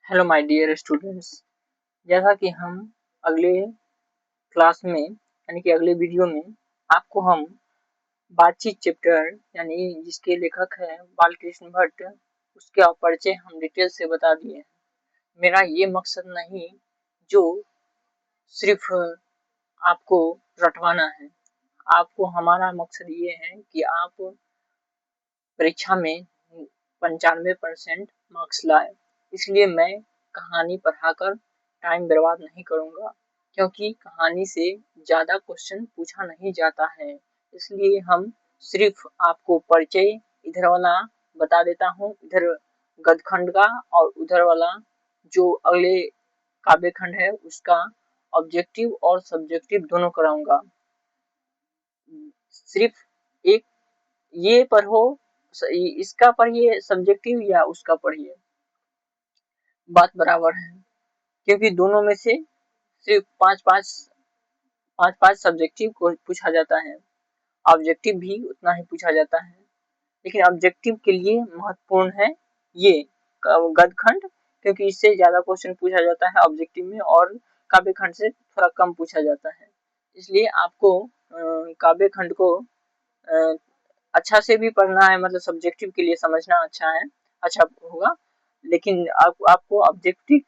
Hello my dear students. जैसा कि हम अगले क्लास में यानी कि अगले वीडियो में आपको हम बातचीत चैप्टर यानी जिसके लेखक हैं बालकृष्ण भट्ट, उसके परिचय हम डिटेल से बता दिए हैं। मेरा ये मकसद नहीं जो सिर्फ आपको रटवाना है, आपको हमारा मकसद ये है कि आप परीक्षा में 95% मार्क्स लाए। इसलिए मैं कहानी पढ़ाकर टाइम बर्बाद नहीं करूंगा, क्योंकि कहानी से ज़्यादा क्वेश्चन पूछा नहीं जाता है। इसलिए हम सिर्फ आपको परिचय इधर वाला बता देता हूँ, इधर गद्यखंड का, और उधर वाला जो अगले काव्य खंड है उसका ऑब्जेक्टिव और सब्जेक्टिव दोनों कराऊंगा। सिर्फ एक ये पढ़ो, इसका पढ़िए सब्जेक्टिव या उसका पढ़िए, बात बराबर है, क्योंकि दोनों में से सिर्फ पाँच पाँच सब्जेक्टिव को पूछा जाता है, ऑब्जेक्टिव भी उतना ही पूछा जाता है। लेकिन ऑब्जेक्टिव के लिए महत्वपूर्ण है ये गद्यखंड, क्योंकि इससे ज्यादा क्वेश्चन पूछा जाता है ऑब्जेक्टिव में, और काव्य खंड से थोड़ा कम पूछा जाता है। इसलिए आपको काव्य खंड को अच्छा से भी पढ़ना है, मतलब सब्जेक्टिव के लिए समझना अच्छा होगा। लेकिन आपको ऑब्जेक्टिव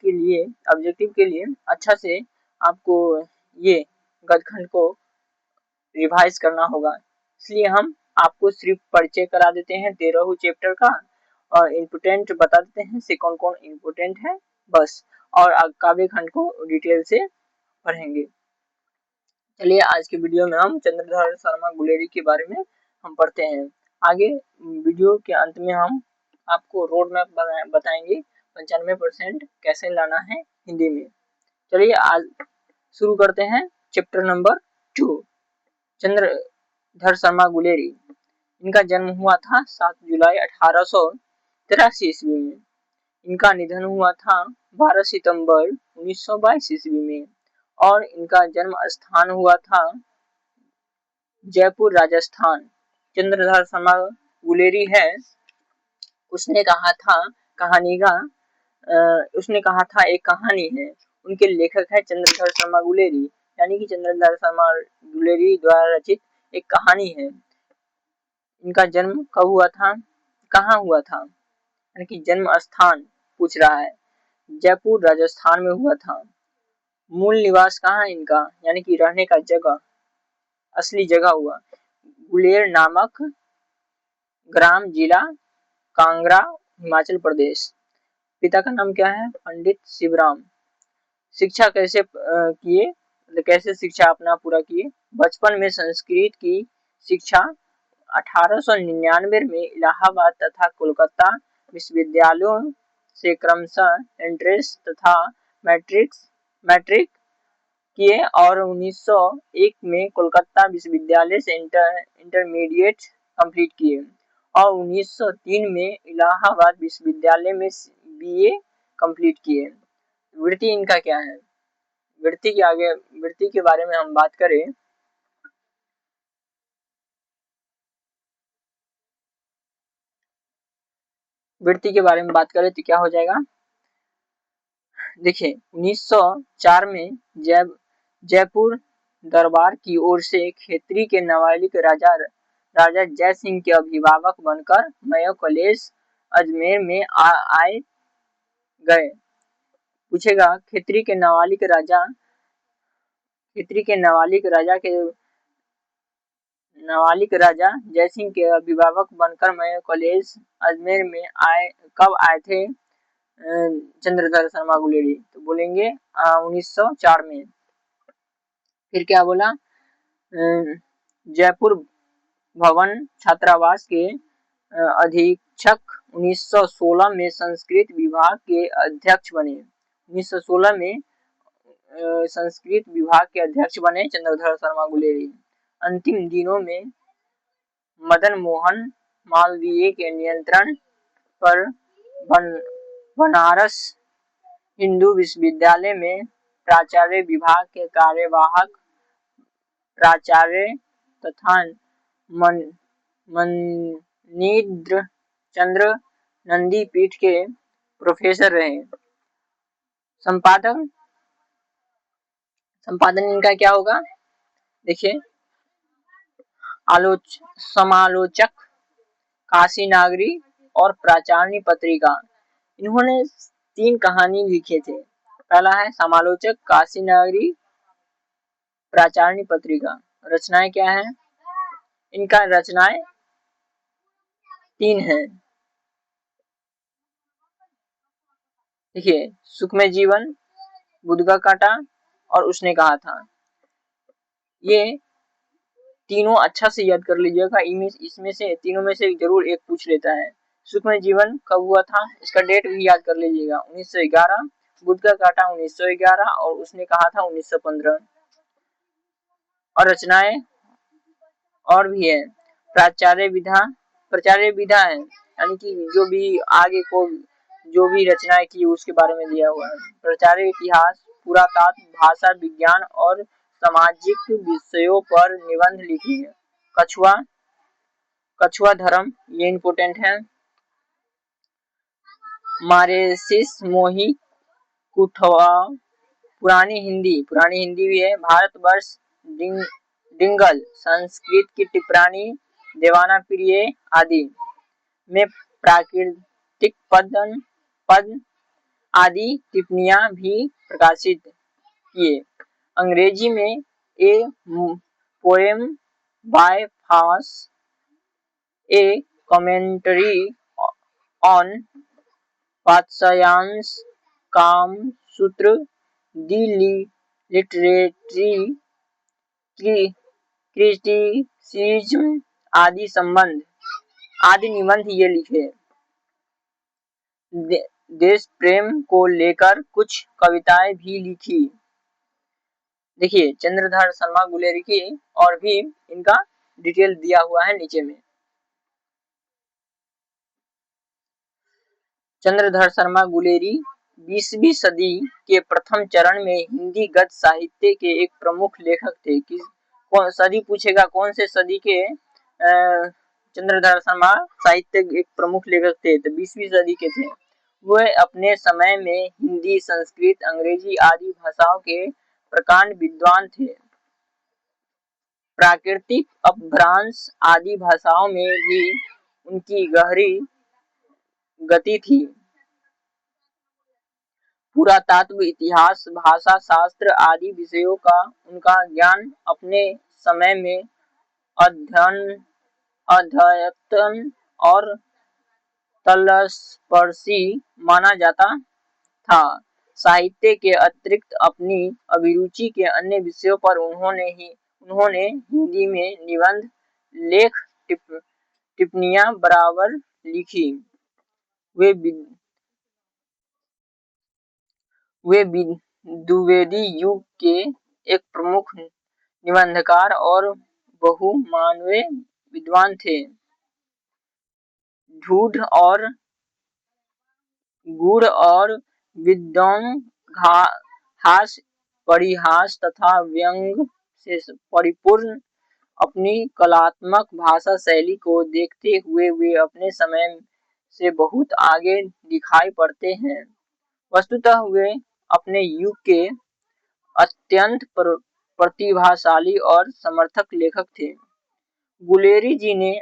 के लिए अच्छा से आपको ये गद्यखंड को रिवाइज करना होगा। इसलिए हम आपको सिर्फ परिचय करा देते हैं 13 चैप्टर का, और इम्पोर्टेंट बता देते हैं से कौन कौन इम्पोर्टेंट है बस, और काव्य खंड को डिटेल से पढ़ेंगे। चलिए आज के वीडियो में हम चंद्रधर शर्मा गुलेरी के बारे में हम पढ़ते हैं। आगे वीडियो के अंत में हम आपको रोड मैप बताएंगे 95% कैसे लाना है हिंदी में। चलिए आज शुरू करते हैं चैप्टर नंबर 2, चंद्रधर शर्मा गुलेरी। इनका जन्म हुआ था 7 जुलाई 1883 ईस्वी में। इनका निधन हुआ था 12 सितंबर 1922 ईस्वी में, और इनका जन्म स्थान हुआ था जयपुर राजस्थान। चंद्रधर शर्मा गुलेरी है, उसने कहा था एक कहानी है, उनके लेखक है चंद्रधर शर्मा गुलेरी, यानी कि चंद्रधर शर्मा गुलेरी द्वारा रचित एक कहानी है। इनका जन्म कब हुआ था, कहाँ हुआ था, यानी कि जन्म स्थान पूछ रहा है, जयपुर राजस्थान में हुआ था। मूल निवास कहाँ है इनका, यानी कि रहने का जगह, असली जगह हुआ गुलेर नामक ग्राम, जिला कांगड़ा, हिमाचल प्रदेश। पिता का नाम क्या है, पंडित शिवराम। शिक्षा कैसे शिक्षा अपना पूरा किए। बचपन में संस्कृत की शिक्षा 1899 में इलाहाबाद तथा कोलकाता विश्वविद्यालयों से क्रमशः एंट्रेंस तथा मैट्रिक किए, और 1901 में कोलकाता विश्वविद्यालय से इंटरमीडिएट कंप्लीट किए, और 1903 में इलाहाबाद विश्वविद्यालय में बीए कंप्लीट किए। वृत्ति इनका क्या है, वृत्ति के बारे में हम बात करें तो क्या हो जाएगा, देखिए 1904 में जयपुर दरबार की ओर से खेतरी के नाबालिग राजा जय सिंह के अभिभावक बनकर मेयो कॉलेज अजमेर में आए गए। पूछेगा खेतरी के नाबालिग राजा जय सिंह के अभिभावक बनकर मेयो कॉलेज अजमेर में कब आए थे चंद्रधर शर्मा गुलेरी, तो बोलेंगे 1904 में। फिर क्या बोला, जयपुर भवन छात्रावास के अधीक्षक 1916 में संस्कृत विभाग के अध्यक्ष बने। 1916 में संस्कृत विभाग के अध्यक्ष बने चंद्रधर शर्मा गुलेरी। अंतिम दिनों में मदन मोहन मालवीय के नियंत्रण पर बनारस हिंदू विश्वविद्यालय में प्राचार्य विभाग के कार्यवाहक प्राचार्य तथा मनीन्द्र चंद्र नंदी पीठ के प्रोफेसर रहे। संपादन इनका क्या होगा? देखिए, समालोचक, काशी नागरी और प्राचार्य पत्रिका। इन्होंने 3 कहानी लिखे थे। पहला है समालोचक, काशी नागरी, प्राचार्य पत्रिका। रचनाएं क्या है? इनका रचनाएं 3 है। देखिए, सुखमय जीवन, बुद्ध का कांटा और उसने कहा था। ये तीनों अच्छा से याद कर लीजिएगा, इसमें से तीनों में से जरूर एक पूछ लेता है। सुखमय जीवन कब हुआ था, इसका डेट भी याद कर लीजिएगा, 1911। बुद्ध का कांटा 1911 और उसने कहा था 1915। और रचनाएं और भी है। प्रचार्य विधा है, यानी कि जो भी आगे को जो भी रचनाएं की उसके बारे में दिया हुआ है। प्रचार्य इतिहास, पुरातत्व, भाषा विज्ञान और सामाजिक विषयों पर निबंध लिखी है। कछुआ धर्म, ये इम्पोर्टेंट है। मारेसिस मोही कुठवा, पुरानी हिंदी भी है। भारतवर्ष, डिंगल, संस्कृत की टिप्पणी, देवाना प्रिय आदि में प्राकृतिक पद आदि टिप्पणियां भी प्रकाशित किए। अंग्रेजी में ए पोएम बाय फास, a commentary on Vatsyayan, Kamasutra, the literary criticism आदि निबंध ये लिखे। देश प्रेम को लेकर कुछ कविताएं भी लिखी। देखिए, चंद्रधर शर्मा गुलेरी की और भी इनका डिटेल दिया हुआ है नीचे में। चंद्रधर शर्मा गुलेरी 20वीं सदी के प्रथम चरण में हिंदी गद्य साहित्य के एक प्रमुख लेखक थे। कौन सदी पूछेगा, कौन से सदी के चंद्रधर शर्मा साहित्य एक प्रमुख लेखक थे, तो 20वीं सदी के थे। वह अपने समय में हिंदी, संस्कृत, अंग्रेजी आदि भाषाओं के प्रकांड विद्वान थे। प्राकृतिक अपभ्रंश आदि भाषाओं में भी उनकी गहरी गति थी। पुरातत्व, इतिहास, भाषा शास्त्र आदि विषयों का उनका ज्ञान अपने समय में अद्यतन और तलस्पर्शी माना जाता था। साहित्य के अतिरिक्त अपनी अभिरुचि के अन्य विषयों पर उन्होंने हिंदी में निबंध, लेख, टिप्पणियां बराबर लिखी। वे द्विवेदी युग के एक प्रमुख निबंधकार और बहुमानवीय विद्वान थे। गूढ़ और विध्वंसक, परिहास तथा व्यंग से परिपूर्ण अपनी कलात्मक भाषा शैली को देखते हुए वे अपने समय से बहुत आगे दिखाई पड़ते हैं। वस्तुतः वे अपने युग के अत्यंत प्रतिभाशाली और समर्थक लेखक थे। गुलेरी जी ने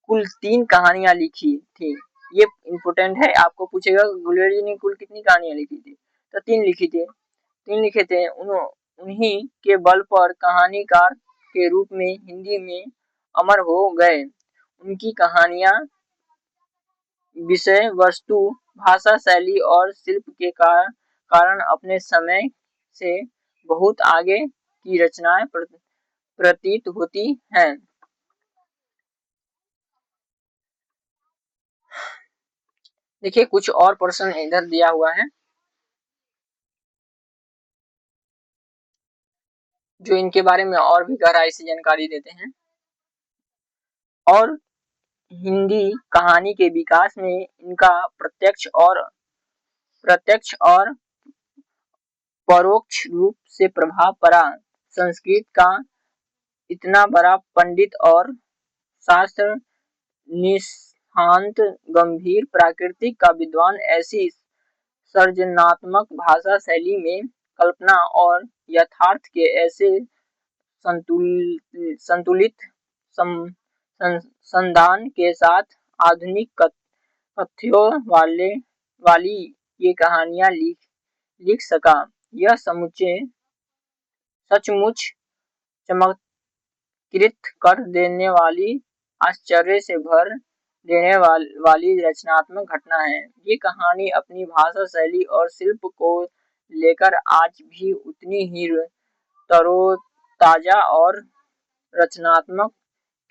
कुल 3 कहानियां लिखी थी। ये इम्पोर्टेंट है, आपको पूछेगा गुलेरी जी ने कुल कितनी कहानियां लिखी थी, तो 3 लिखे थे। उन्हीं के बल पर कहानीकार के रूप में हिंदी में अमर हो गए। उनकी कहानियां विषय वस्तु, भाषा शैली और शिल्प के कारण अपने समय से बहुत आगे की रचनाएं प्रतीत होती हैं। देखिए, कुछ और प्रश्न इधर दिया हुआ है जो इनके बारे में और भी गहराई से जानकारी देते हैं। और हिंदी कहानी के विकास में इनका प्रत्यक्ष और परोक्ष रूप से प्रभाव पड़ा। संस्कृत का इतना बड़ा पंडित और शास्त्र निष्णात, गंभीर प्रकृति का विद्वान, ऐसी सर्जनात्मक भाषा शैली में कल्पना और यथार्थ के ऐसे संतुलित संधान के साथ आधुनिक कथ्यों वाली ये कहानियां लिख सका। यह सचमुच चमत्कृत कर देने वाली, आश्चर्य से भर देने वाली रचनात्मक घटना है। ये कहानी अपनी भाषा शैली और शिल्प को लेकर आज भी उतनी ही तरोताजा और रचनात्मक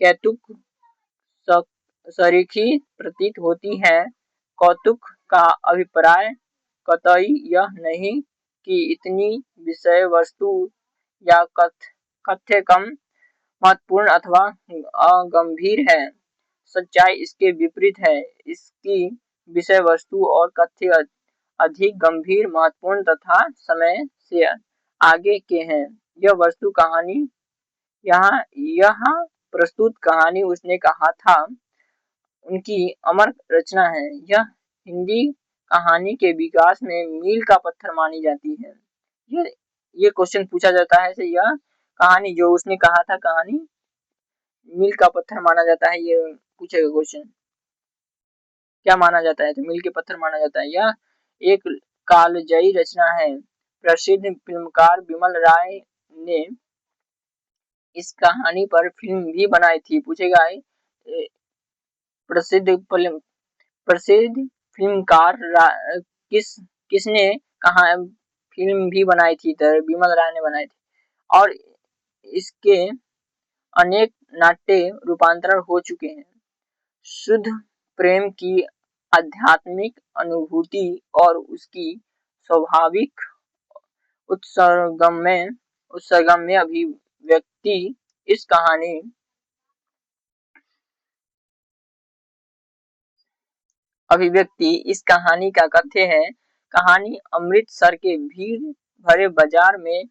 कौतुक सरीखी प्रतीत होती है। कौतुक का अभिप्राय कतई यह नहीं कि इतनी विषय वस्तु या कथ्य कम महत्वपूर्ण अथवा अगंभीर है। सच्चाई इसके विपरीत है। इसकी विषय वस्तु और कथ्य अधिक गंभीर, महत्वपूर्ण तथा समय से आगे के हैं। यह वस्तु कहानी यहाँ प्रस्तुत कहानी उसने कहा था उनकी अमर रचना है। यह हिंदी कहानी के विकास में मील का पत्थर मानी जाती है। ये क्वेश्चन पूछा जाता है। यह कहानी जो उसने कहा था कहानी मील का पत्थर माना जाता है। ये पूछेगा क्वेश्चन क्या माना जाता है, तो मील के पत्थर माना जाता है। यह एक कालजयी रचना है। प्रसिद्ध फिल्मकार बिमल राय ने इस कहानी पर फिल्म भी बनाई थी। पूछेगा प्रसिद्ध फिल्मकार किसने कहा फिल्म भी बनाई थी, तो बिमल राय ने बनाई थी। और इसके अनेक नाट्य रूपांतरण हो चुके हैं। शुद्ध प्रेम की आध्यात्मिक अनुभूति और उसकी स्वाभाविक उत्सर्गम्य अभिव्यक्ति इस कहानी का कथ्य है। कहानी अमृतसर के भीड़ भरे बाजार में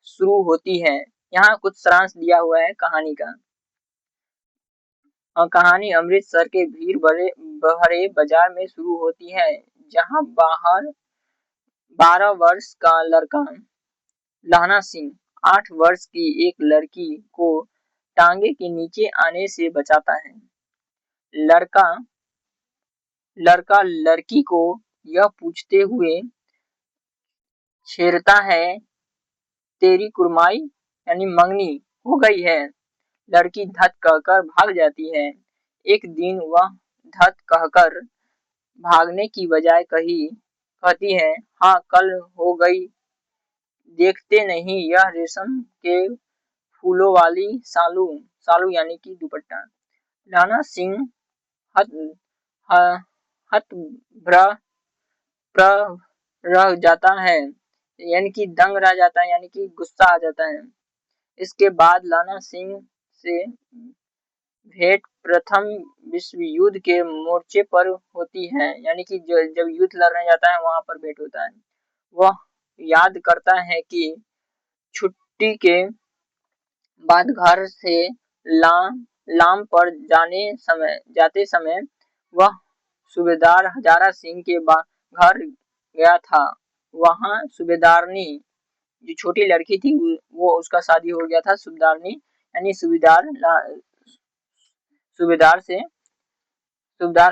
शुरू होती है। यहाँ कुछ सारांश दिया हुआ है कहानी का। कहानी अमृतसर के भीड़ भरे बाजार में शुरू होती है, जहाँ 12 वर्ष का लड़का लहना सिंह 8 वर्ष की एक लड़की को टांगे के नीचे आने से बचाता है। लड़का लड़की को यह पूछते हुए छेड़ता है, तेरी कुर्माई यानी मंगनी हो गई है। लड़की धत कहकर भाग जाती है। एक दिन वह धत कहकर भागने की बजाय कहती है, हाँ कल हो गई। देखते नहीं यह रेशम के फूलों वाली सालू यानी कि दुपट्टा। लहना सिंह हतप्रभ रह जाता है, यानी कि दंग रह जाता है, यानी कि गुस्सा आ जाता है। इसके बाद लहना सिंह से भेंट प्रथम विश्व युद्ध के मोर्चे पर होती है, यानी कि जब युद्ध लड़ने जाता है वहां पर भेंट होता है। वह याद करता है कि छुट्टी के बाद घर से लाम पर जाते समय वह सूबेदार हजारा सिंह के घर गया था। वहां सूबेदारनी जो छोटी लड़की थी वो उसका शादी हो गया था सूबेदारनी यानी सूबेदार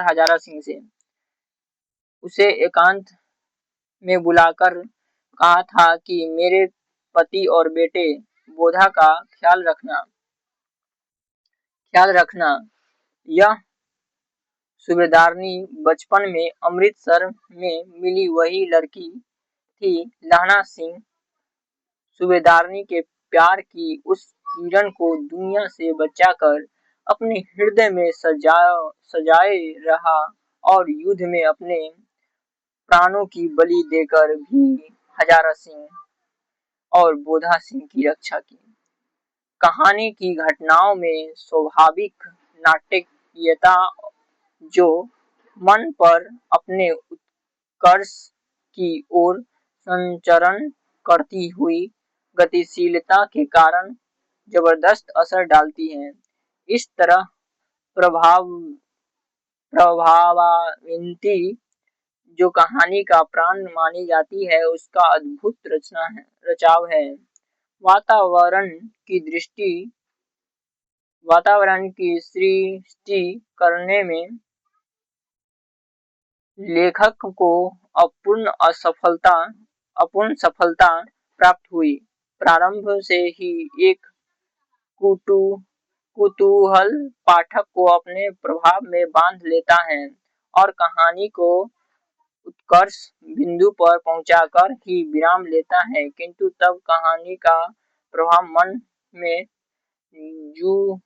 हजारा सिंह से। उसे एकांत में बुलाकर कहा था कि मेरे पति और बेटे बोधा का ख्याल रखना। यह सूबेदारनी बचपन में अमृतसर में मिली वही लड़की थी। लहना सिंह सूबेदारनी के प्यार की उस किरण को दुनिया से बचाकर अपने हृदय में सजाए रहा और युद्ध में अपने प्राणों की बलि देकर भी हजारा सिंह और बोधा सिंह की रक्षा की। कहानी की घटनाओं में स्वाभाविक नाटकीयता जो मन पर अपने उत्कर्ष की ओर संचरण करती हुई गतिशीलता के कारण जबरदस्त असर डालती है। इस तरह प्रभावान्वित जो कहानी का प्राण मानी जाती है उसका अद्भुत रचाव है। वातावरण की दृष्टि वातावरण की सृष्टि करने में लेखक को अपूर्ण सफलता प्राप्त हुई। प्रारंभ से ही एक कुतू कुतूहल पाठक को अपने प्रभाव में बांध लेता है और कहानी को उत्कर्ष बिंदु पर पहुंचाकर ही विराम लेता है, किंतु तब कहानी का प्रभाव मन में जू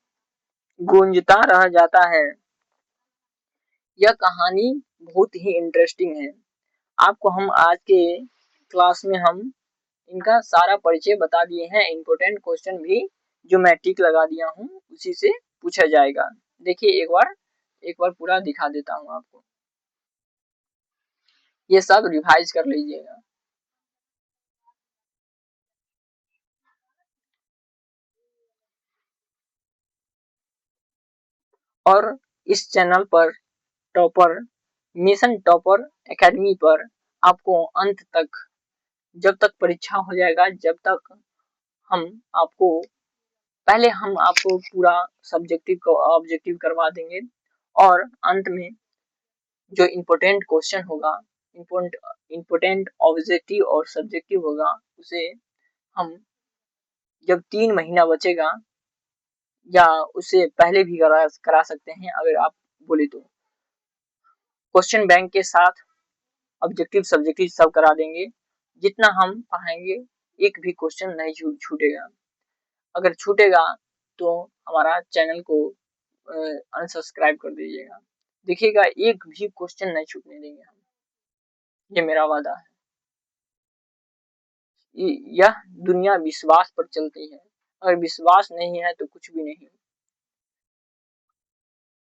गूंजता रह जाता है। यह कहानी बहुत ही इंटरेस्टिंग है। आपको हम आज के क्लास में हम इनका सारा परिचय बता दिए हैं। इम्पोर्टेंट क्वेश्चन भी जो मैं टिक लगा दिया हूँ उसी से पूछा जाएगा। देखिए एक बार पूरा दिखा देता हूँ आपको, ये सब रिवाइज कर लीजिएगा। और इस चैनल पर टॉपर मिशन टॉपर एकेडमी पर आपको अंत तक, जब तक परीक्षा हो जाएगा, जब तक हम आपको पहले हम आपको पूरा सब्जेक्टिव को ऑब्जेक्टिव करवा देंगे और अंत में जो इम्पोर्टेंट क्वेश्चन होगा, इम्पोर्टेंट ऑब्जेक्टिव और सब्जेक्टिव होगा, उसे हम जब 3 महीना बचेगा या उससे पहले भी करा सकते हैं अगर आप बोले तो। क्वेश्चन बैंक के साथ ऑब्जेक्टिव सब्जेक्टिव सब करा देंगे। जितना हम पढ़ाएंगे एक भी क्वेश्चन नहीं छूटेगा। अगर छूटेगा तो हमारा चैनल को अनसब्सक्राइब कर दीजिएगा। देखिएगा एक भी क्वेश्चन नहीं छूटने देंगे हम, ये मेरा वादा है। यह दुनिया विश्वास पर चलती है, अगर विश्वास नहीं है तो कुछ भी नहीं।